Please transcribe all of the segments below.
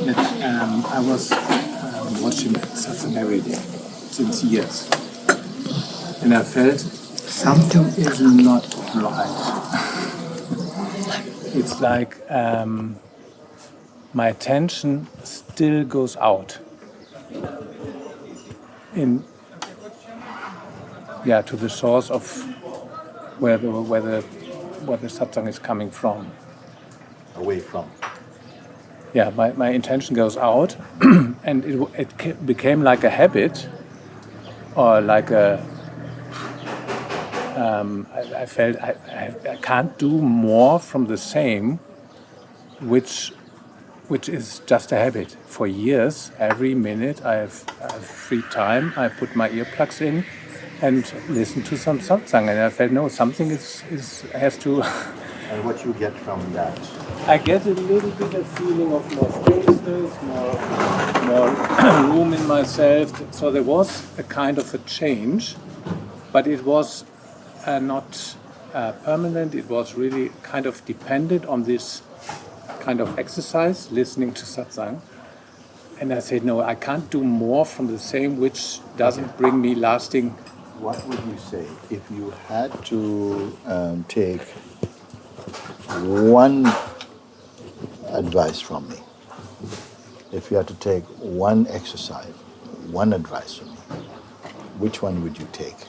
that I was watching satsang every day since years, and I felt something is not right. It's like my attention still goes out to the source of where the satsang is coming from. Away from. Yeah, my intention goes out, and it became like a habit, or like a. I felt I can't do more from the same, which is just a habit. For years, every minute I have free time, I put my earplugs in and listen to some satsang, and I felt no, something has to. And what you get from that? I get a little bit of feeling of more stillness, more room in myself. So there was a kind of a change, but it was not permanent. It was really kind of dependent on this kind of exercise, listening to satsang. And I said, no, I can't do more from the same, which doesn't bring me lasting. What would you say if you had to take one advice from me? If you had to take one exercise, one advice from me, which one would you take?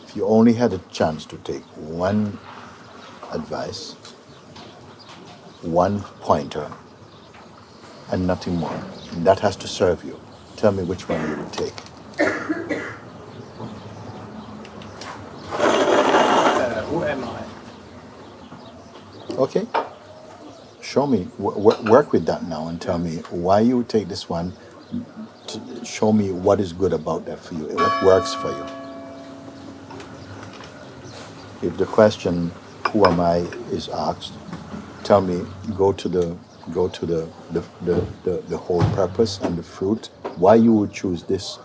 If you only had a chance to take one advice, one pointer, and nothing more, and that has to serve you, tell me which one you would take. Who am I? Okay. Show me, work with that now and tell me why you would take this one. Show me what is good about that for you, what works for you. If the question, who am I, is asked, tell me, go to the whole purpose and the fruit, why you would choose this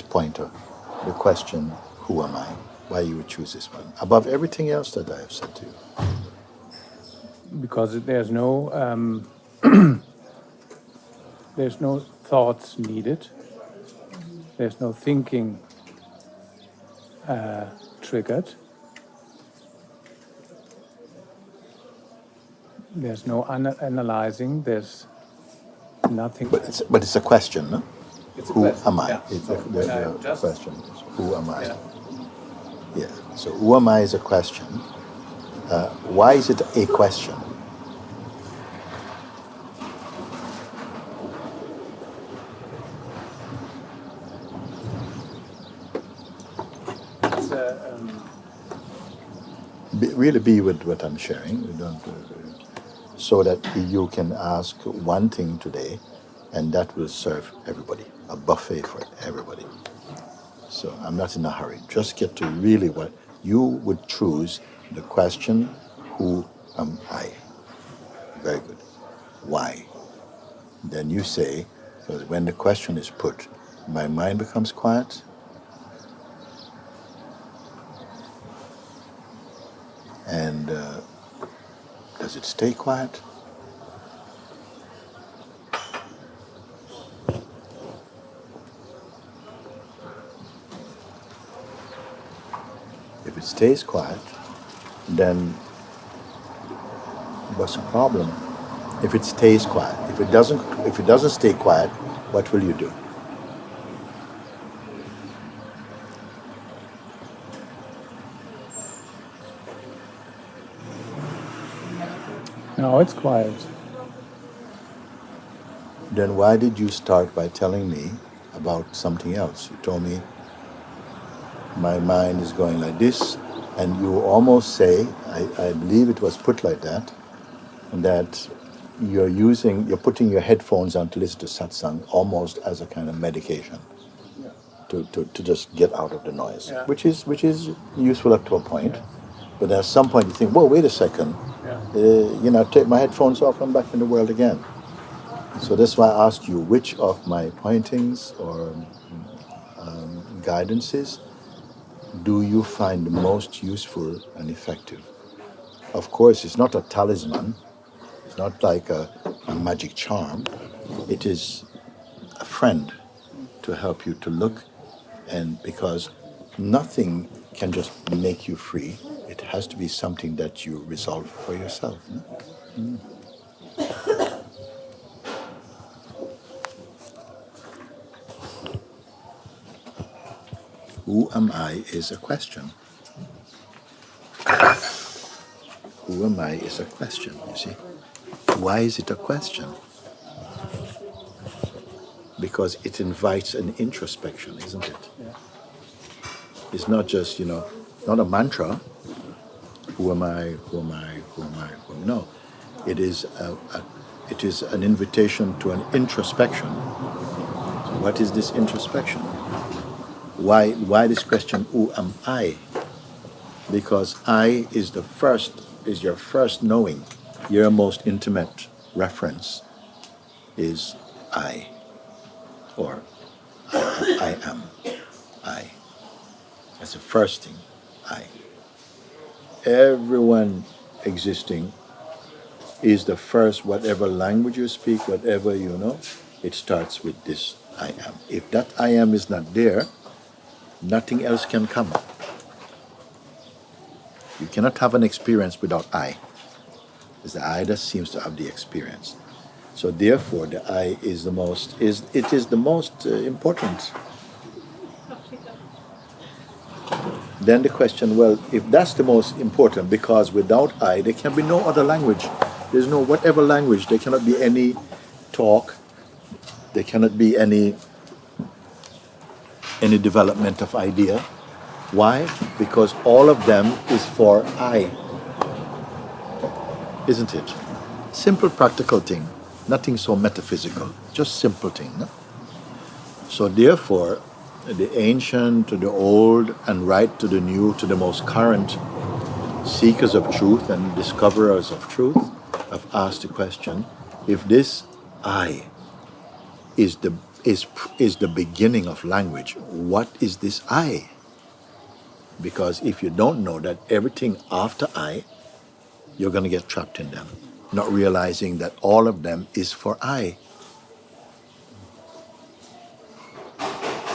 pointer, the question, who am I, why you would choose this one, above everything else that I have said to you. Because there's no there's no thoughts needed. There's no thinking triggered. There's no analyzing. There's nothing. But it's a question, no? It's a who question. am I? Yeah. It's So the question is, who am I? Yeah. Yeah. So who am I is a question. Why is it a question? It's Really be with what I'm sharing. You don't, so that you can ask one thing today, and that will serve everybody, a buffet for everybody. So I'm not in a hurry. Just get to really what you would choose. The question, who am I? Very good. Why? Then you say, because when the question is put, my mind becomes quiet. And does it stay quiet? If it stays quiet, then what's the problem? If it stays quiet, if it doesn't stay quiet, what will you do? Now it's quiet. Then why did you start by telling me about something else? You told me my mind is going like this, and you almost say, I believe it was put like that you're putting your headphones on to listen to satsang almost as a kind of medication. Yeah. To just get out of the noise, Yeah. which is useful up to a point. Yeah. But at some point you think, whoa, wait a second, Yeah. take my headphones off, I'm back in the world again. So that's why I ask you, which of my pointings or guidances do you find the most useful and effective? Of course, it's not a talisman. It's not like a magic charm. It is a friend to help you to look, and because nothing can just make you free, it has to be something that you resolve for yourself. No? Who am I is a question. Who am I is a question, you see. Why is it a question? Because it invites an introspection, isn't it? It's not just, not a mantra. Who am I? Who am I? Who am I? Who am I? No, it is it is an invitation to an introspection. So what is this introspection? Why this question? Who am I? Because I is your first knowing. Your most intimate reference is I, or I am. I. That's the first thing. I. Everyone existing is the first, whatever language you speak, whatever you know, it starts with this I am. If that I am is not there, nothing else can come. You cannot have an experience without I. It's the I that seems to have the experience. So therefore, the I is the most important. Then the question, well, if that's the most important, because without I, there can be no other language. There's no whatever language. There cannot be any talk. There cannot be any development of idea. Why? Because all of them is for I. Isn't it? Simple, practical thing. Nothing so metaphysical. Just simple thing. No? So therefore, the ancient to the old and right to the new to the most current seekers of truth and discoverers of truth have asked the question, if this I is the beginning of language, what is this I? Because if you don't know that everything after I, you're going to get trapped in them, not realizing that all of them is for I.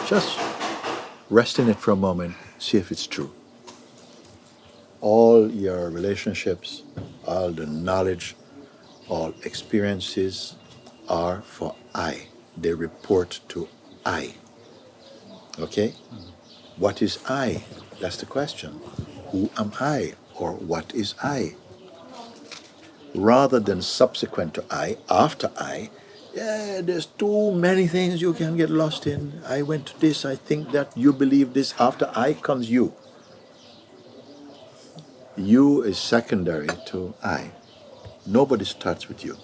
Just rest in it for a moment, see if it's true. All your relationships, all the knowledge, all experiences are for I. They report to I. Okay? What is I? That's the question. Who am I? Or what is I? Rather than subsequent to I, after I, yeah, there's too many things you can get lost in. I went to this, I think that, you believe this. After I comes you. You is secondary to I. Nobody starts with you.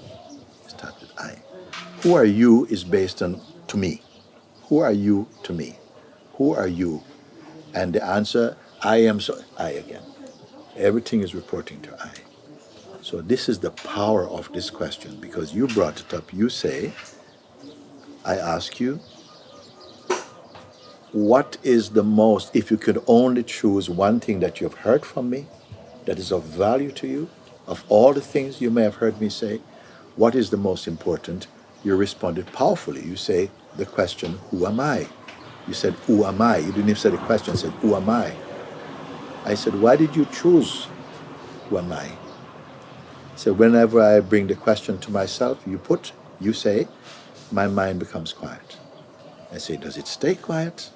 It starts with I. Who are you is based on to me. Who are you to me? Who are you? And the answer, I am so, I again. Everything is reporting to I. So this is the power of this question, because you brought it up. You say, I ask you, what is the most, if you could only choose one thing that you've heard from me that is of value to you, of all the things you may have heard me say, what is the most important? You responded powerfully. You say the question, who am I? You said, who am I? You didn't even say the question, you said, who am I? I said, why did you choose who am I? So whenever I bring the question to myself, you say, my mind becomes quiet. I say, does it stay quiet?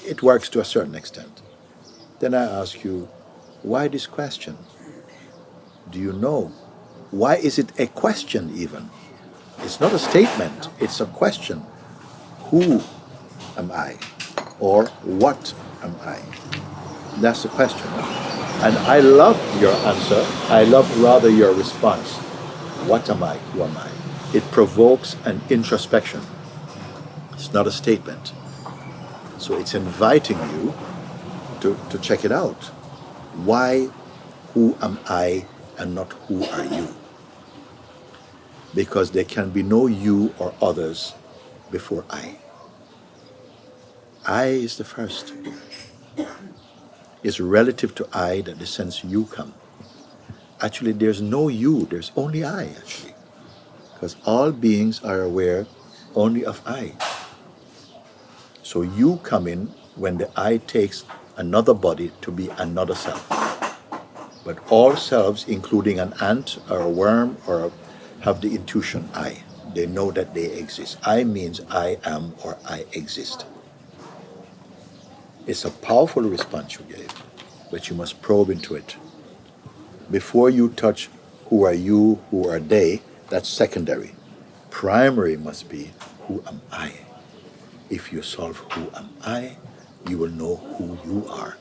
It works to a certain extent. Then I ask you, why this question? Do you know? Why is it a question even? It's not a statement, it's a question. Who am I? Or what am I? That's the question. And I love your answer. I love rather your response. What am I? Who am I? It provokes an introspection. It's not a statement. So it's inviting you to check it out. Why, who am I and not who are you? Because there can be no you or others before I. I is the first. It's relative to I that the sense you come. Actually, there's no you, there's only I, actually. Because all beings are aware only of I. So you come in when the I takes another body to be another self. But all selves, including an ant or a worm, have the intuition I. They know that they exist. I means I am or I exist. It's a powerful response you gave, but you must probe into it. Before you touch who are you, who are they, that's secondary. Primary must be who am I. If you solve who am I, you will know who you are.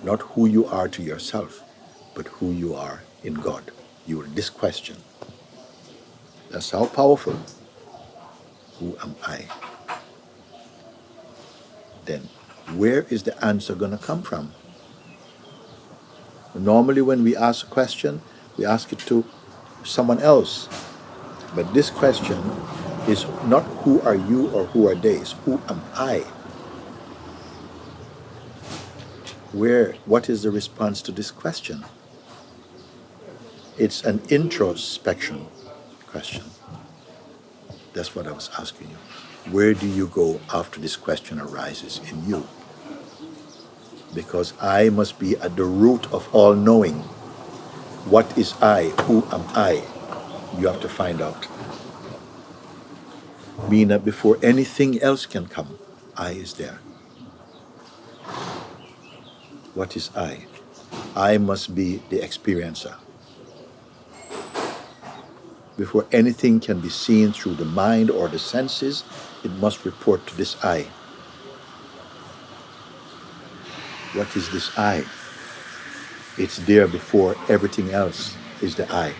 Not who you are to yourself, but who you are in God. You will disquestion. That's how powerful. Who am I? Then, where is the answer going to come from? Normally, when we ask a question, we ask it to someone else. But this question is not who are you or who are they, it's who am I? What is the response to this question? It's an introspection question. That's what I was asking you. Where do you go after this question arises in you? Because I must be at the root of all knowing. What is I? Who am I? You have to find out. Meaning that before anything else can come, I is there. What is I? I must be the experiencer. Before anything can be seen through the mind or the senses, it must report to this I. What is this I? It's there before everything else is the I.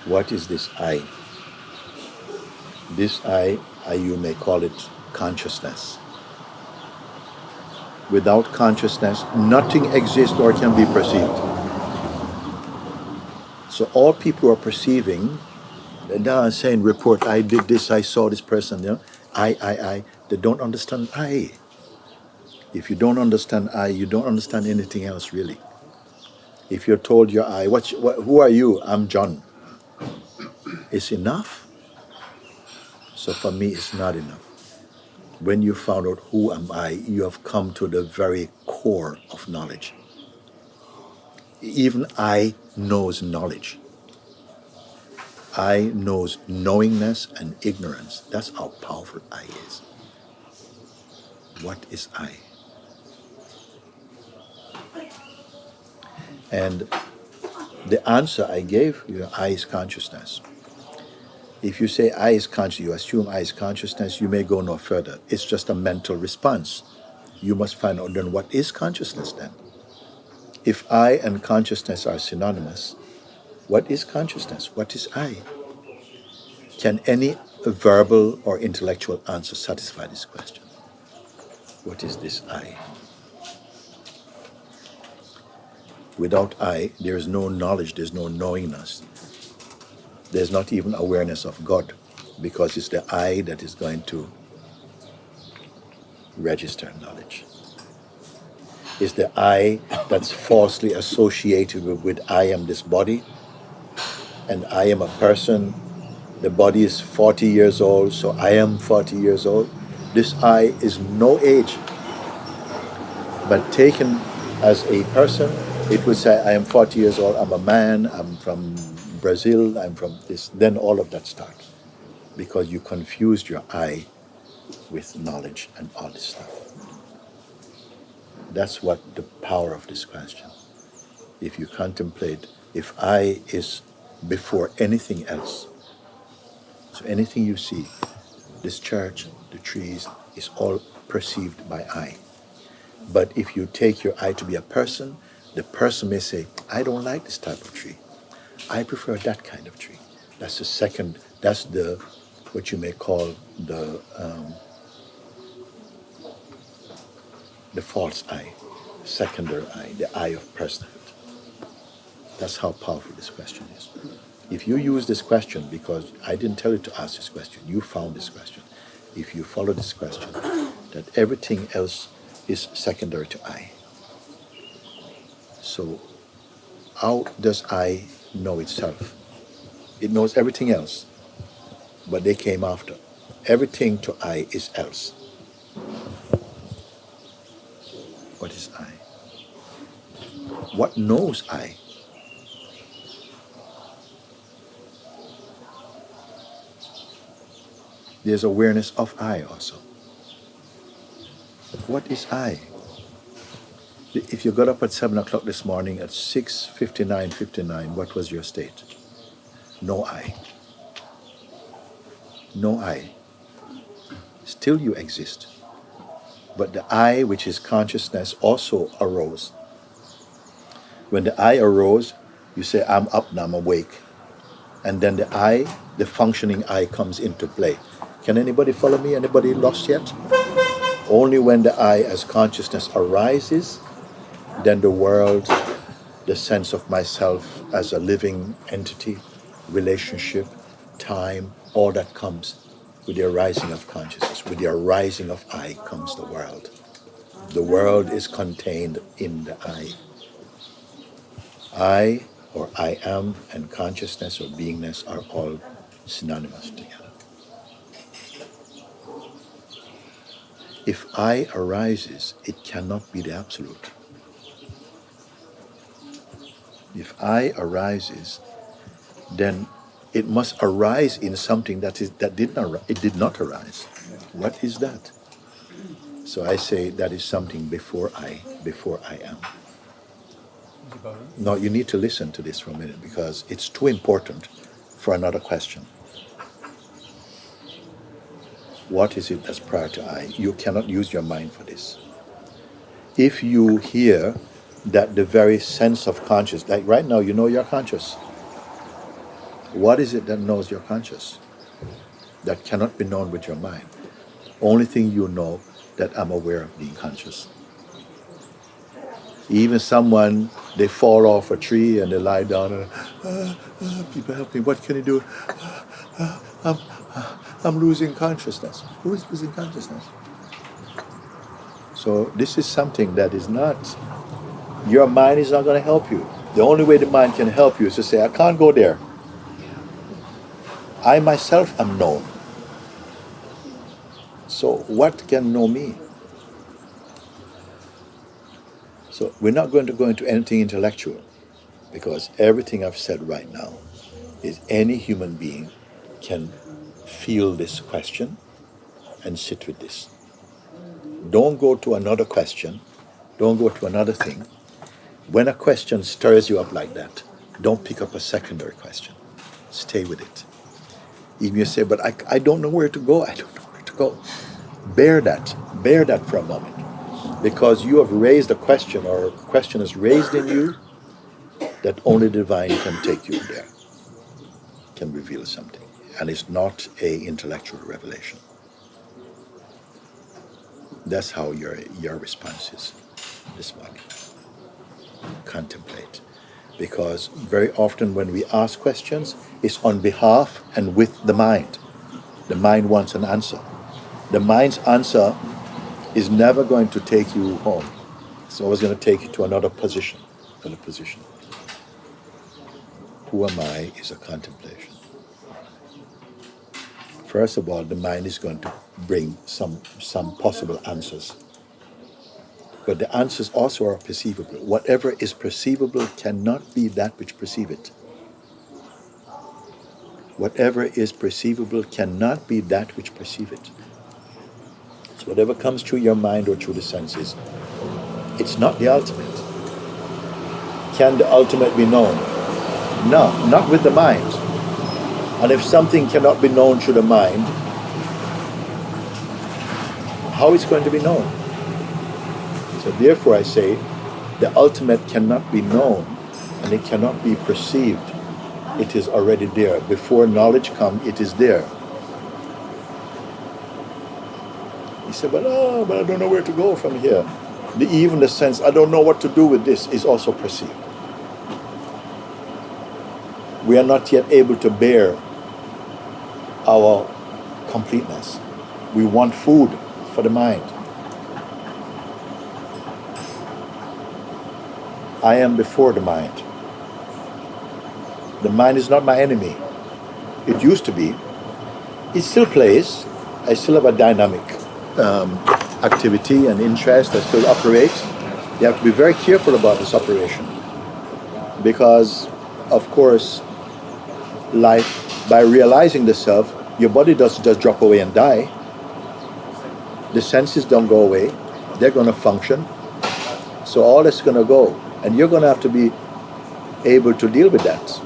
What is this I? This I, you may call it consciousness. Without consciousness, nothing exists or can be perceived. So all people are perceiving, and now I'm saying, report, I did this, I saw this person, I. They don't understand I. If you don't understand I, you don't understand anything else, really. If you're told you're I, who are you? I'm John. It's enough. So for me, it's not enough. When you found out who am I, you have come to the very core of knowledge. Even I knows knowledge. I knows knowingness and ignorance. That's how powerful I is. What is I? And the answer I gave you, I is consciousness. If you say I is conscious, you assume I is consciousness, you may go no further. It's just a mental response. You must find out then what is consciousness then? If I and consciousness are synonymous, what is consciousness? What is I? Can any verbal or intellectual answer satisfy this question? What is this I? Without I, there is no knowledge, there's no knowingness. There's not even awareness of God, because it's the I that is going to register knowledge. It's the I that's falsely associated with I am this body, and I am a person. The body is 40 years old, so I am 40 years old. This I is no age, but taken as a person, it would say, I am 40 years old, I'm a man, I'm from Brazil, I'm from this. Then all of that starts, because you confused your I with knowledge and all this stuff. That's what the power of this question. If you contemplate, if I is before anything else, so anything you see, this church, the trees, is all perceived by I. But if you take your I to be a person, the person may say, I don't like this type of tree. I prefer that kind of tree. That's the second, that's the, what you may call the false I, secondary I, the I of personhood. That's how powerful this question is. If you use this question, because I didn't tell you to ask this question, you found this question. If you follow this question, that everything else is secondary to I. So How does I know itself? It knows everything else, but they came after. Everything to I is else. What is I? What knows I? There's awareness of I also. What is I? If you got up at 7 o'clock this morning at 6:59, what was your state? No I. No I. Still you exist. But the I, which is consciousness, also arose. When the I arose, you say, I'm up now, I'm awake. And then the I, the functioning I, comes into play. Can anybody follow me? Anybody lost yet? Only when the I as consciousness arises, then the world, the sense of myself as a living entity, relationship, time, all that comes with the arising of consciousness. With the arising of I comes the world. The world is contained in the I. I, or I am, and consciousness or beingness are all synonymous together. If I arises, it cannot be the absolute. If I arises, then it must arise in something that did not arise. What is that? So I say that is something before I am. No, you need to listen to this for a minute because it's too important for another question. What is it that's prior to I? You cannot use your mind for this. If you hear that the very sense of conscious, like right now, you know you're conscious. What is it that knows you're conscious? That cannot be known with your mind. Only thing you know that I'm aware of being conscious. Even someone, they fall off a tree and they lie down and, people help me, what can I do? I'm losing consciousness. Who is losing consciousness? So this is something that is not, your mind is not going to help you. The only way the mind can help you is to say, I can't go there. I myself am known. So what can know me? So we're not going to go into anything intellectual because everything I've said right now is any human being can feel this question and sit with this. Don't go to another question. Don't go to another thing. When a question stirs you up like that, don't pick up a secondary question. Stay with it. Even you say, but I don't know where to go. I don't know where to go. Bear that for a moment. Because you have raised a question, or a question is raised in you that only the divine can take you there, can reveal something. And it's not an intellectual revelation. That's how your response is this morning. Contemplate. Because very often when we ask questions, it's on behalf and with the mind. The mind wants an answer. The mind's answer is never going to take you home. It's always going to take you to another position. Who am I is a contemplation. First of all, the mind is going to bring some possible answers. But the answers also are perceivable. Whatever is perceivable cannot be that which perceive it. Whatever is perceivable cannot be that which perceive it. So whatever comes through your mind or through the senses, it's not the ultimate. Can the ultimate be known? No, not with the mind. And if something cannot be known through the mind, how is it going to be known? So therefore I say, the ultimate cannot be known and it cannot be perceived. It is already there. Before knowledge comes, it is there. He said, but I don't know where to go from here. Even the sense, I don't know what to do with this, is also perceived. We are not yet able to bear our completeness. We want food for the mind. I am before the mind. The mind is not my enemy. It used to be. It still plays. I still have a dynamic activity and interest that still operates. You have to be very careful about this operation because, of course, life, by realizing the self, your body doesn't just drop away and die. The senses don't go away. They're going to function. So all is going to go. And you're going to have to be able to deal with that.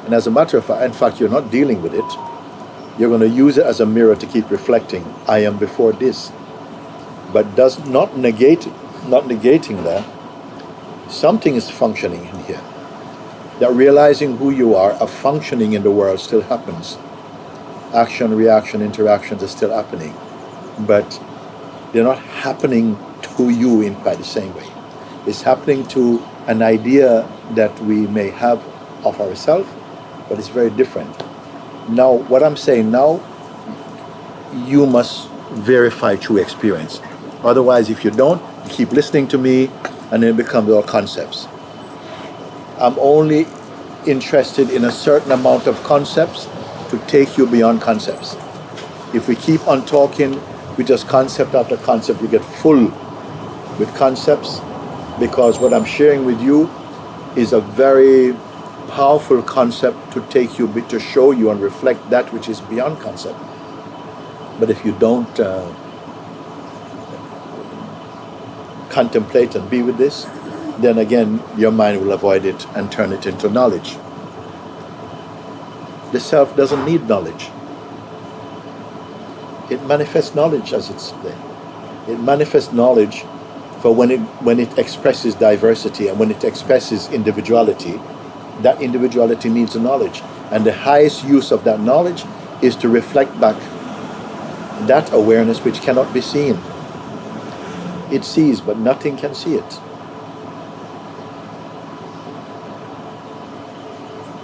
And as a matter of fact, in fact, you're not dealing with it. You're going to use it as a mirror to keep reflecting. I am before this. But does not negating that, something is functioning in here. That realizing who you are, a functioning in the world still happens. Action, reaction, interactions are still happening. But they're not happening to you in quite the same way. It's happening to an idea that we may have of ourselves, but it's very different. Now, what I'm saying now, you must verify true experience. Otherwise, if you don't, you keep listening to me, and then it becomes all concepts. I'm only interested in a certain amount of concepts to take you beyond concepts. If we keep on talking with just concept after concept, we get full with concepts, because what I'm sharing with you is a very powerful concept to take you, to show you and reflect that which is beyond concept. But if you don't contemplate and be with this, then again your mind will avoid it and turn it into knowledge. The self doesn't need knowledge. It manifests knowledge as it's there. It manifests knowledge for when it expresses diversity and when it expresses individuality. That individuality needs a knowledge, and the highest use of that knowledge is to reflect back that awareness which cannot be seen. It sees, but nothing can see it.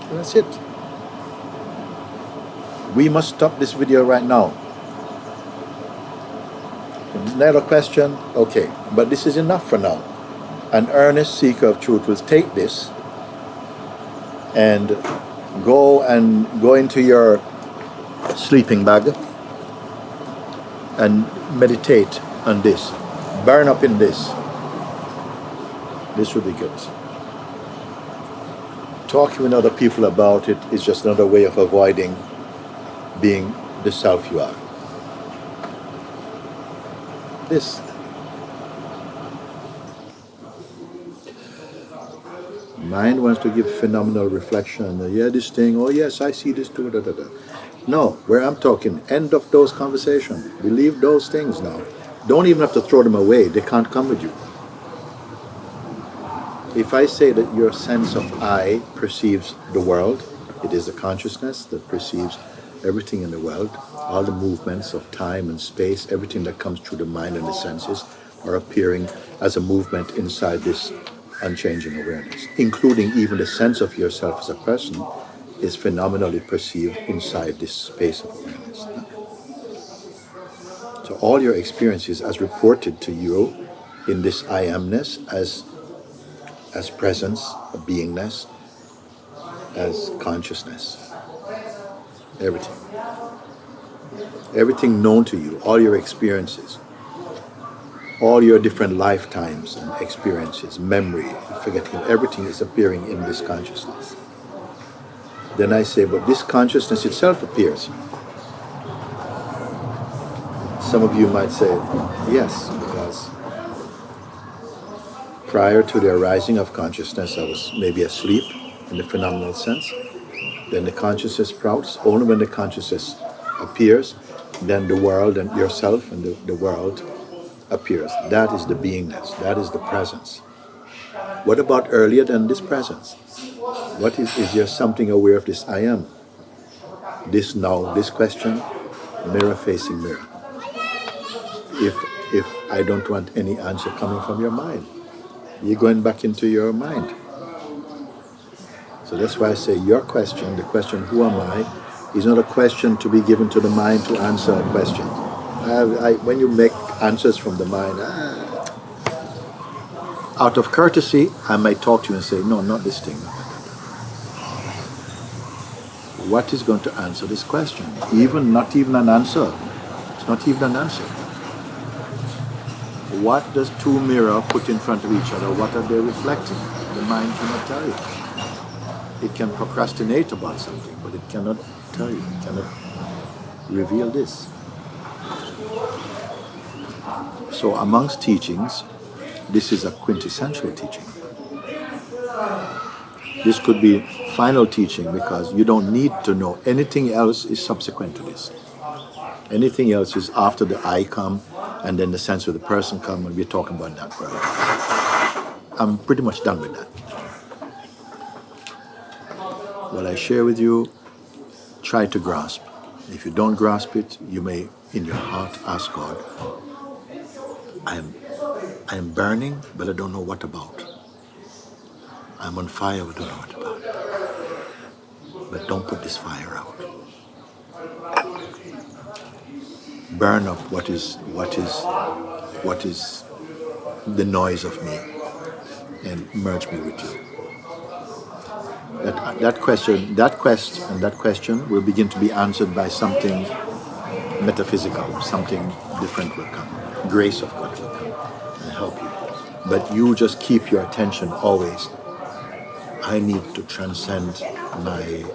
And that's it. We must stop this video right now. Another question? Okay, but this is enough for now. An earnest seeker of truth will take this and go into your sleeping bag and meditate on this. Burn up in this. This would be good. Talking with other people about it is just another way of avoiding being the self you are. This. Mind wants to give phenomenal reflection. Yeah, this thing. Oh yes, I see this too. Da, da, da. No, where I'm talking, end of those conversations. We leave those things now. Don't even have to throw them away. They can't come with you. If I say that your sense of I perceives the world, it is a consciousness that perceives everything in the world, all the movements of time and space, everything that comes through the mind and the senses are appearing as a movement inside this unchanging awareness, including even the sense of yourself as a person is phenomenally perceived inside this space of awareness. So all your experiences as reported to you in this I amness, as presence, a beingness, as consciousness, everything known to you, all your experiences, all your different lifetimes and experiences, memory, forgetting, everything is appearing in this consciousness. Then I say, but this consciousness itself appears. Some of you might say, yes, because prior to the arising of consciousness, I was maybe asleep in the phenomenal sense. Then the consciousness sprouts. Only when the consciousness appears, then the world and yourself and the world appears. That is the beingness. That is the presence. What about earlier than this presence? What is there something aware of this I am? This now, this question, mirror facing mirror. If I don't want any answer coming from your mind, you're going back into your mind. So that's why I say your question, the question, who am I, is not a question to be given to the mind to answer a question. When you make answers from the mind, out of courtesy, I might talk to you and say, no, not this thing. what is going to answer this question? Not even an answer. It's not even an answer. What does two mirrors put in front of each other? What are they reflecting? The mind cannot tell you. It can procrastinate about something, but it cannot tell you. It cannot reveal this. So amongst teachings, this is a quintessential teaching. This could be final teaching because you don't need to know. Anything else is subsequent to this. Anything else is after the I come and then the sense of the person come, and we're talking about that world. I'm pretty much done with that. What I share with you, try to grasp. If you don't grasp it, you may in your heart ask God, I am burning, but I don't know what about. I'm on fire, but I don't know what about. But don't put this fire out. Burn up what is the noise of me, and merge me with you. That question will begin to be answered by something metaphysical, something different will come. Grace of God will come and help you. But you just keep your attention always. I need to transcend my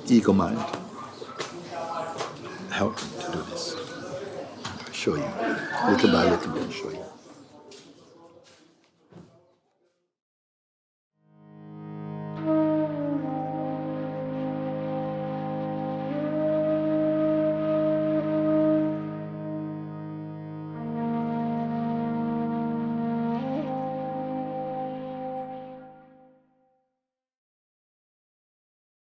ego mind. Help me to do this. I'll show you. Little by little, I'll show you.